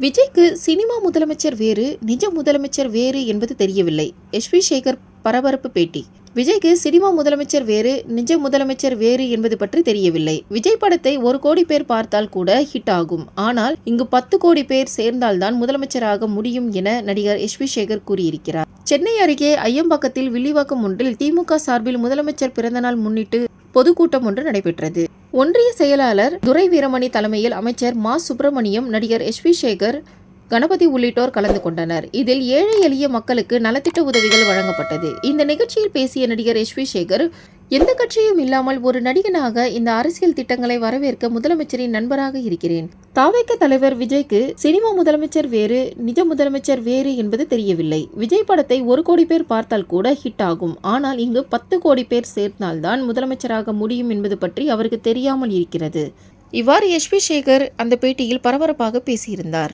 விஜய்க்கு சினிமா முதலமைச்சர் வேறு, நிஜ முதலமைச்சர் வேறு என்பது தெரியவில்லை. எஸ்.வி. சேகர் பரபரப்பு பேட்டி. விஜய்க்கு சினிமா முதலமைச்சர் வேறு, நிஜ முதலமைச்சர் வேறு என்பது பற்றி தெரியவில்லை. விஜய் படத்தை 1 கோடி பேர் பார்த்தால் கூட ஹிட் ஆகும். ஆனால் இங்கு 10 கோடி பேர் சேர்ந்தால்தான் முதலமைச்சராக முடியும் என நடிகர் எஸ்.வி. சேகர் கூறியிருக்கிறார். சென்னை அருகே ஐயம்பாக்கத்தில் வில்லிவாக்கம் ஒன்றில் திமுக சார்பில் முதலமைச்சர் பிறந்தநாள் முன்னிட்டு பொதுக்கூட்டம் ஒன்று நடைபெற்றது. ஒன்றிய செயலாளர் துரை வீரமணி தலைமையில் அமைச்சர் மா. சுப்பிரமணியம், நடிகர் எஸ்.வி. சேகர், கணபதி உள்ளிட்டோர் கலந்து கொண்டனர். இதில் ஏழை எளிய மக்களுக்கு நலத்திட்ட உதவிகள் வழங்கப்பட்டது. இந்த நிகழ்ச்சியில் பேசிய நடிகர் எஸ்.வி. சேகர், எந்த கட்சியும் இல்லாமல் ஒரு நடிகனாக இந்த அரசியல் திட்டங்களை வரவேற்க முதலமைச்சரின் நண்பராக இருக்கிறேன். தாவேக தலைவர் விஜய்க்கு சினிமா முதலமைச்சர் வேறு, நிஜ முதலமைச்சர் வேறு என்பது தெரியவில்லை. விஜய் படத்தை 1 கோடி பேர் பார்த்தால் கூட ஹிட் ஆகும். ஆனால் இங்கு 10 கோடி பேர் சேர்ந்தால்தான் முதலமைச்சராக முடியும் என்பது பற்றி அவருக்கு தெரியாமல் இருக்கிறது. இவ்வாறு எஸ்.வி. சேகர் அந்த பேட்டியில் பரபரப்பாக பேசியிருந்தார்.